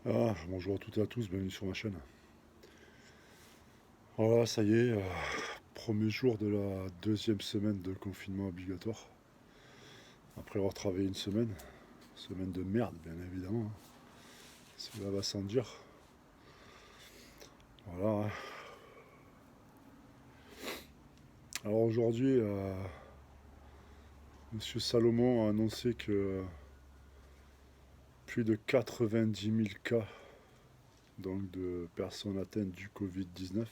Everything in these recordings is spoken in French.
Bonjour à toutes et à tous, bienvenue sur ma chaîne. Voilà, ça y est, premier jour de la deuxième semaine de confinement obligatoire. Après avoir travaillé une semaine de merde, bien évidemment, hein. Cela va sans dire. Voilà, hein. Alors aujourd'hui, Monsieur Salomon a annoncé que plus de 90 000 cas donc, de personnes atteintes du Covid-19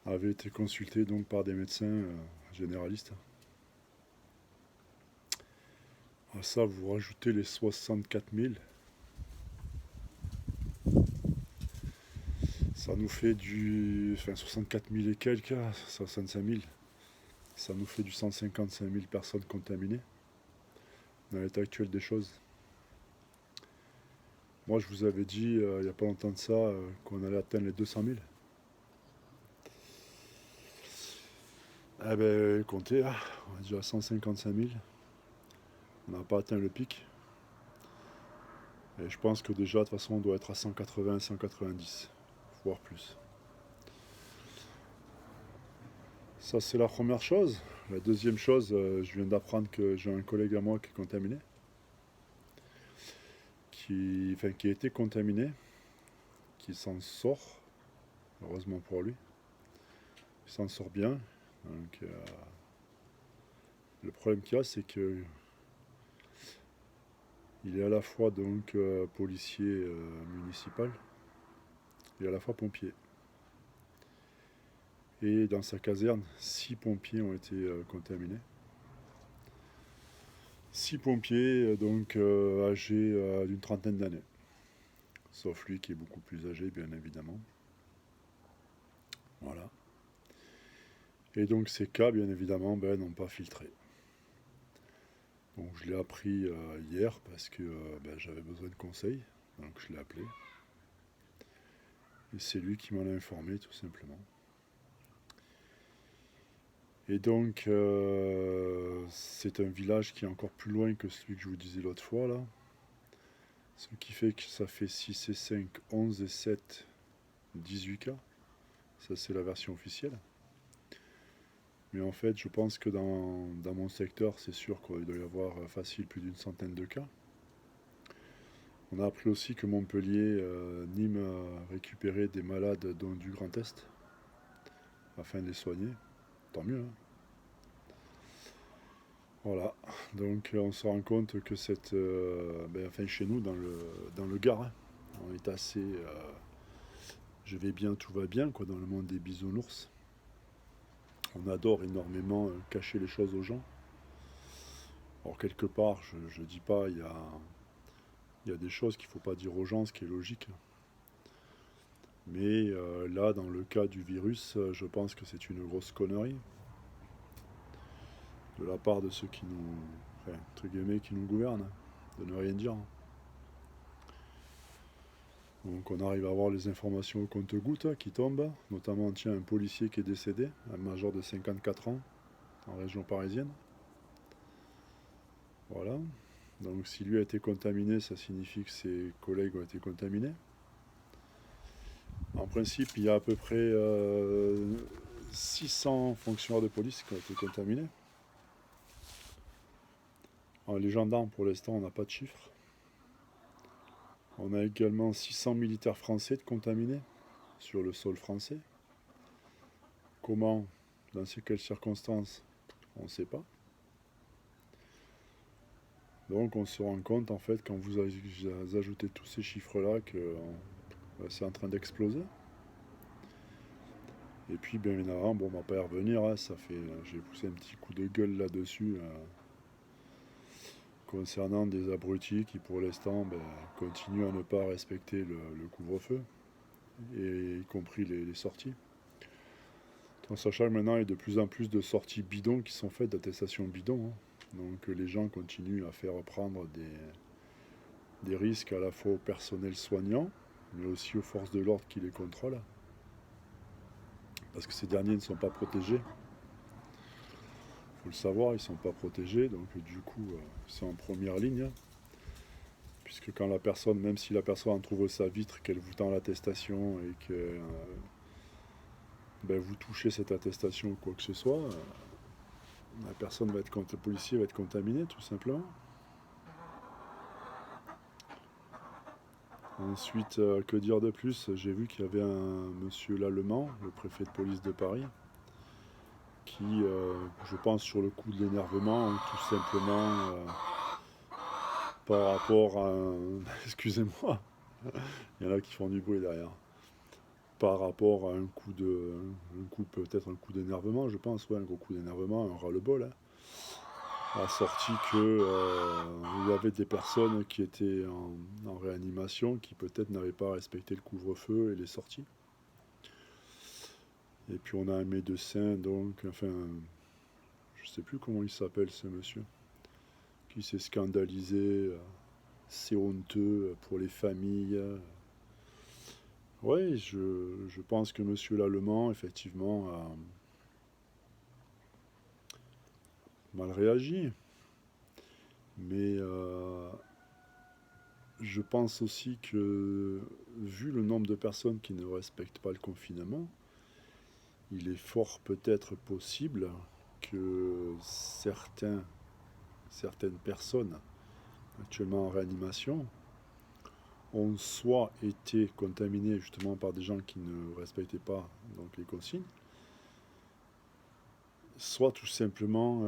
avaient été consultés donc, par des médecins généralistes. À ça, vous rajoutez les 64 000. Ça nous fait du. Enfin, 64 000 et quelques, 65 000. Ça nous fait du 155 000 personnes contaminées dans l'état actuel des choses. Moi, je vous avais dit il n'y a pas longtemps de ça qu'on allait atteindre les 200 000. Eh ben, comptez, hein, on est déjà à 155 000. On n'a pas atteint le pic. Et je pense que déjà, de toute façon, on doit être à 180, 190, voire plus. Ça, c'est la première chose. La deuxième chose, je viens d'apprendre que j'ai un collègue à moi qui est contaminé, qui a été contaminé, qui s'en sort, heureusement pour lui. Il s'en sort bien. Donc, le problème qu'il y a, c'est que il est à la fois donc policier municipal et à la fois pompier. Et dans sa caserne, 6 pompiers ont été contaminés. 6 pompiers donc âgés d'une trentaine d'années. Sauf lui qui est beaucoup plus âgé, bien évidemment. Voilà. Et donc ces cas, bien évidemment, n'ont pas filtré. Donc je l'ai appris hier parce que j'avais besoin de conseils. Donc je l'ai appelé. Et c'est lui qui m'en a informé, tout simplement. Et donc, c'est un village qui est encore plus loin que celui que je vous disais l'autre fois, là. Ce qui fait que ça fait 6 et 5, 11 et 7, 18 cas. Ça, c'est la version officielle. Mais en fait, je pense que dans mon secteur, c'est sûr qu'il doit y avoir facile plus d'une centaine de cas. On a appris aussi que Montpellier, Nîmes a récupéré des malades du Grand Est afin de les soigner. Tant mieux, hein. Voilà, donc on se rend compte que chez nous, dans le Gard, hein, on est assez. Je vais bien, tout va bien, quoi, dans le monde des bisounours. On adore énormément cacher les choses aux gens. Alors, quelque part, je dis pas, il y a des choses qu'il ne faut pas dire aux gens, ce qui est logique. Mais là, dans le cas du virus, je pense que c'est une grosse connerie de la part de ceux qui nous, enfin, entre guillemets, qui nous gouvernent, de ne rien dire. Donc on arrive à avoir les informations au compte-gouttes qui tombent, notamment tiens, un policier qui est décédé, un major de 54 ans, en région parisienne. Voilà. Donc si lui a été contaminé, ça signifie que ses collègues ont été contaminés. En principe, il y a à peu près 600 fonctionnaires de police qui ont été contaminés. Alors, les gendarmes, pour l'instant, on n'a pas de chiffres. On a également 600 militaires français de contaminés sur le sol français. Comment, dans quelles circonstances, on ne sait pas. Donc on se rend compte en fait quand vous ajoutez tous ces chiffres-là que c'est en train d'exploser. Et puis bien évidemment, bon on va pas y revenir, hein, j'ai poussé un petit coup de gueule là-dessus concernant des abrutis qui pour l'instant continuent à ne pas respecter le couvre-feu, et y compris les sorties. En sachant que maintenant il y a de plus en plus de sorties bidons qui sont faites, d'attestations bidons, hein. Donc les gens continuent à faire prendre des risques à la fois au personnel soignant, mais aussi aux forces de l'ordre qui les contrôlent, parce que ces derniers ne sont pas protégés. Il faut le savoir, ils ne sont pas protégés, donc du coup, ils sont en première ligne, puisque quand la personne, même si la personne en trouve sa vitre, qu'elle vous tend l'attestation et que vous touchez cette attestation ou quoi que ce soit, la personne va être, le policier va être contaminé tout simplement. Ensuite, que dire de plus? J'ai vu qu'il y avait un monsieur Lallemand, le préfet de police de Paris, qui, je pense sur le coup de l'énervement, tout simplement par rapport à un... Excusez-moi, il y en a qui font du bruit derrière. Par rapport à peut-être un coup d'énervement, je pense, ouais, un gros coup d'énervement, un ras-le-bol, a sorti que il y avait des personnes qui étaient en réanimation qui peut-être n'avaient pas respecté le couvre-feu et les sorties. Et puis on a un médecin, donc, enfin, je sais plus comment il s'appelle ce monsieur, qui s'est scandalisé, c'est honteux pour les familles. Oui, je pense que monsieur Lallemand, effectivement, a mal réagi. Mais je pense aussi que, vu le nombre de personnes qui ne respectent pas le confinement, il est fort peut-être possible que certaines personnes actuellement en réanimation ont soit été contaminées justement par des gens qui ne respectaient pas donc, les consignes, soit tout simplement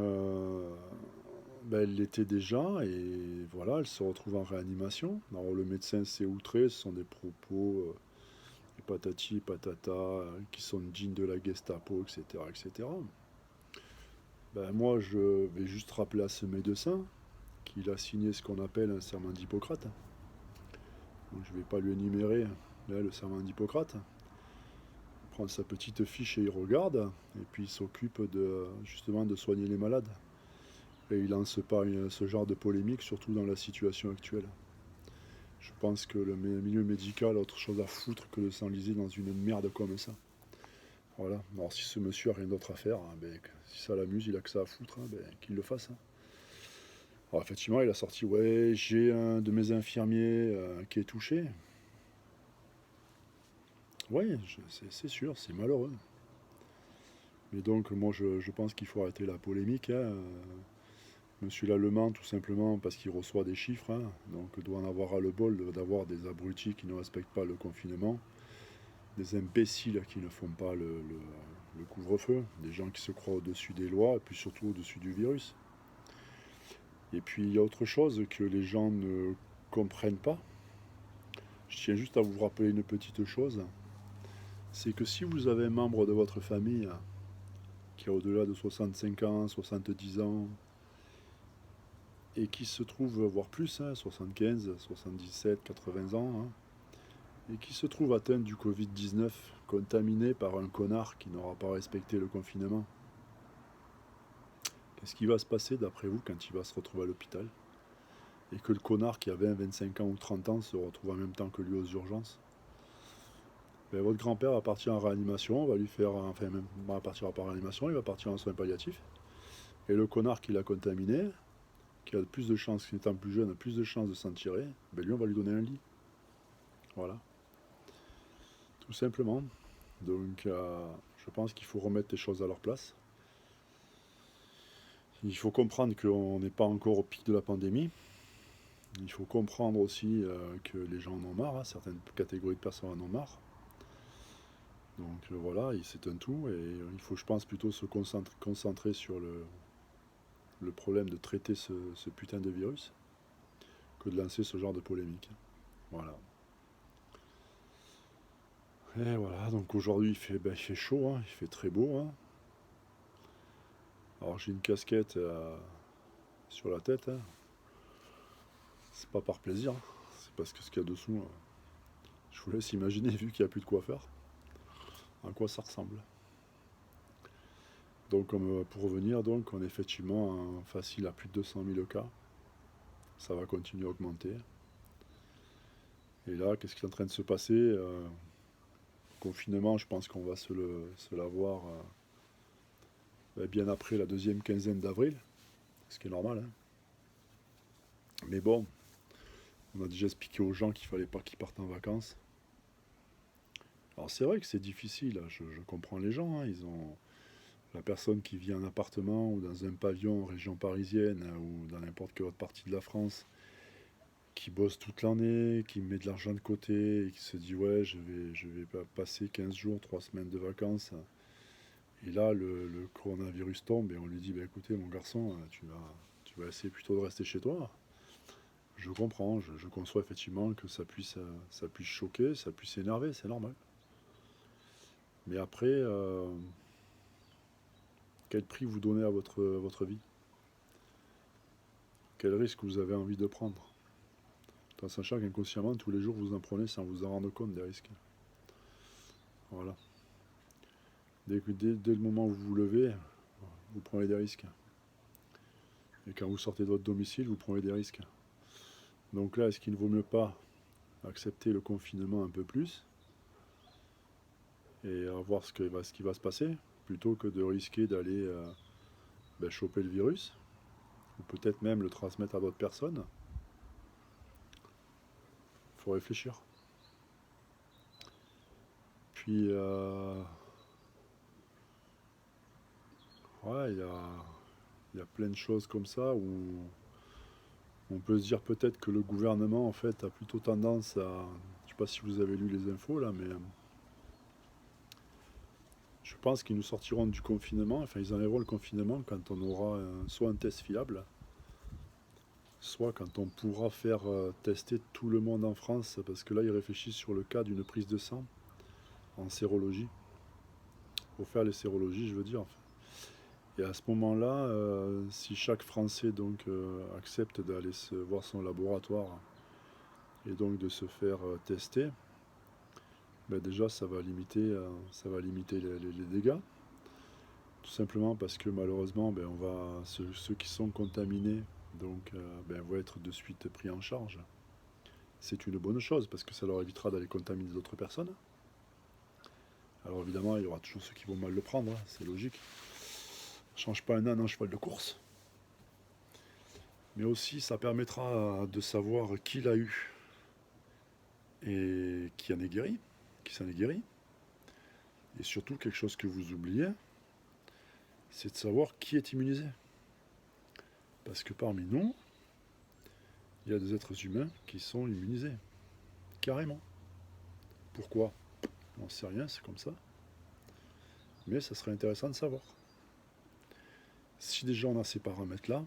elle l'était déjà et voilà, elle se retrouve en réanimation. Alors le médecin s'est outré, ce sont des propos patati patata qui sont dignes de la Gestapo, etc. etc. Moi je vais juste rappeler à ce médecin qu'il a signé ce qu'on appelle un serment d'Hippocrate. Donc, je ne vais pas lui énumérer là, le serment d'Hippocrate. Il prend sa petite fiche et il regarde, et puis il s'occupe justement de soigner les malades. Et il lance pas ce genre de polémique, surtout dans la situation actuelle. Je pense que le milieu médical a autre chose à foutre que de s'enliser dans une merde comme ça. Voilà. Alors si ce monsieur a rien d'autre à faire, si ça l'amuse, il a que ça à foutre, qu'il le fasse. Alors effectivement, il a sorti, ouais, j'ai un de mes infirmiers qui est touché. Oui, c'est sûr, c'est malheureux. Mais donc, moi, je pense qu'il faut arrêter la polémique. Monsieur Lallemand, tout simplement parce qu'il reçoit des chiffres, donc doit en avoir à le bol d'avoir des abrutis qui ne respectent pas le confinement, des imbéciles qui ne font pas le couvre-feu, des gens qui se croient au-dessus des lois et puis surtout au-dessus du virus. Et puis il y a autre chose que les gens ne comprennent pas. Je tiens juste à vous rappeler une petite chose, c'est que si vous avez un membre de votre famille qui a au-delà de 65 ans, 70 ans, et qui se trouve, voire plus, 75, 77, 80 ans, et qui se trouve atteint du Covid-19, contaminé par un connard qui n'aura pas respecté le confinement. Qu'est-ce qui va se passer d'après vous quand il va se retrouver à l'hôpital? Et que le connard qui a 20, 25 ans ou 30 ans se retrouve en même temps que lui aux urgences? Votre grand-père va partir en réanimation, on va lui faire, enfin même, il partira pas en réanimation, il va partir en soins palliatifs. Et le connard qui l'a contaminé, qui a plus de chances, qui étant plus jeune, a plus de chances de s'en tirer, lui on va lui donner un lit. Voilà. Tout simplement. Donc je pense qu'il faut remettre les choses à leur place. Il faut comprendre qu'on n'est pas encore au pic de la pandémie. Il faut comprendre aussi que les gens en ont marre, certaines catégories de personnes en ont marre. Donc voilà, c'est un tout et il faut, je pense, plutôt se concentrer sur le problème de traiter ce putain de virus que de lancer ce genre de polémique. Voilà. Et voilà, donc aujourd'hui il fait chaud, il fait très beau. Alors j'ai une casquette sur la tête. C'est pas par plaisir, c'est parce que ce qu'il y a dessous, je vous laisse imaginer, vu qu'il n'y a plus de quoi faire, à quoi ça ressemble. Donc pour revenir, donc, on est effectivement facile à plus de 200 000 cas. Ça va continuer à augmenter. Et là, qu'est-ce qui est en train de se passer Confinement, je pense qu'on va se l'avoir bien après la deuxième quinzaine d'avril, ce qui est normal. Mais bon, On a déjà expliqué aux gens qu'il fallait pas qu'ils partent en vacances. Alors c'est vrai que c'est difficile, hein, je comprends les gens, hein, ils ont la personne qui vit en appartement ou dans un pavillon en région parisienne ou dans n'importe quelle autre partie de la France, qui bosse toute l'année, qui met de l'argent de côté et qui se dit ouais je vais passer 15 jours, 3 semaines de vacances. Et là le coronavirus tombe et on lui dit bah, écoutez mon garçon, tu vas essayer plutôt de rester chez toi. Je comprends, je conçois effectivement que ça puisse choquer, ça puisse énerver, c'est normal. Mais après, quel prix vous donnez à votre vie? Quel risque vous avez envie de prendre? En sachant qu'inconsciemment, tous les jours, vous en prenez sans vous en rendre compte des risques. Voilà. Dès le moment où vous vous levez, vous prenez des risques. Et quand vous sortez de votre domicile, vous prenez des risques. Donc là, est-ce qu'il ne vaut mieux pas accepter le confinement un peu plus et voir ce qui va se passer, plutôt que de risquer d'aller choper le virus, ou peut-être même le transmettre à d'autres personnes? Il faut réfléchir. Puis, ouais, il y a plein de choses comme ça où on peut se dire peut-être que le gouvernement, en fait, a plutôt tendance à... Je sais pas si vous avez lu les infos, là, mais je pense qu'ils nous sortiront du confinement, enfin, ils enlèveront le confinement quand on aura soit un test fiable, soit quand on pourra faire tester tout le monde en France, parce que là, ils réfléchissent sur le cas d'une prise de sang en sérologie. Pour faire les sérologies, je veux dire. Enfin. Et à ce moment-là, si chaque Français donc accepte d'aller voir son laboratoire et donc de se faire tester, ben déjà ça va limiter les dégâts. Tout simplement parce que malheureusement, ben, ceux qui sont contaminés donc, vont être de suite pris en charge. C'est une bonne chose parce que ça leur évitera d'aller contaminer d'autres personnes. Alors évidemment, il y aura toujours ceux qui vont mal le prendre, hein, c'est logique. Change pas un âne en cheval de course. Mais aussi, ça permettra de savoir qui l'a eu et qui en est guéri, qui s'en est guéri. Et surtout, quelque chose que vous oubliez, c'est de savoir qui est immunisé. Parce que parmi nous, il y a des êtres humains qui sont immunisés. Carrément. Pourquoi? On ne sait rien, c'est comme ça. Mais ça serait intéressant de savoir. Si déjà on a ces paramètres-là,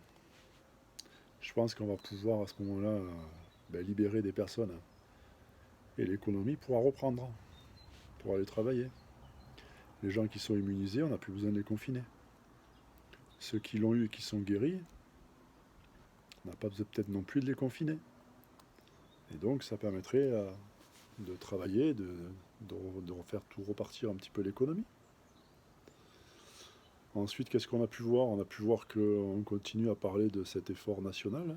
je pense qu'on va pouvoir à ce moment-là libérer des personnes. Et l'économie pourra reprendre, pour aller travailler. Les gens qui sont immunisés, on n'a plus besoin de les confiner. Ceux qui l'ont eu et qui sont guéris, on n'a pas besoin peut-être non plus de les confiner. Et donc ça permettrait de travailler, de refaire tout repartir un petit peu l'économie. Ensuite, qu'est-ce qu'on a pu voir? On a pu voir qu'on continue à parler de cet effort national,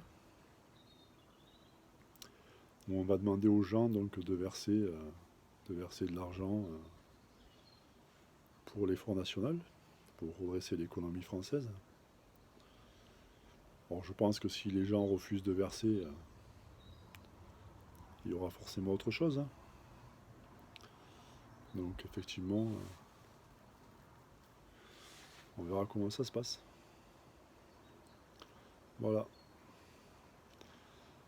où on va demander aux gens donc, de verser de l'argent pour l'effort national, pour redresser l'économie française. Alors je pense que si les gens refusent de verser, il y aura forcément autre chose. Hein. Donc effectivement, on verra comment ça se passe. Voilà.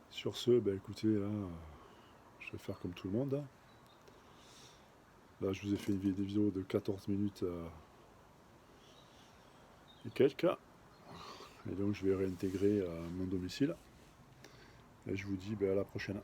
Sur ce, écoutez, là, je vais faire comme tout le monde. Hein. Là, je vous ai fait des vidéos de 14 minutes et quelques. Et donc, je vais réintégrer mon domicile. Et je vous dis à la prochaine.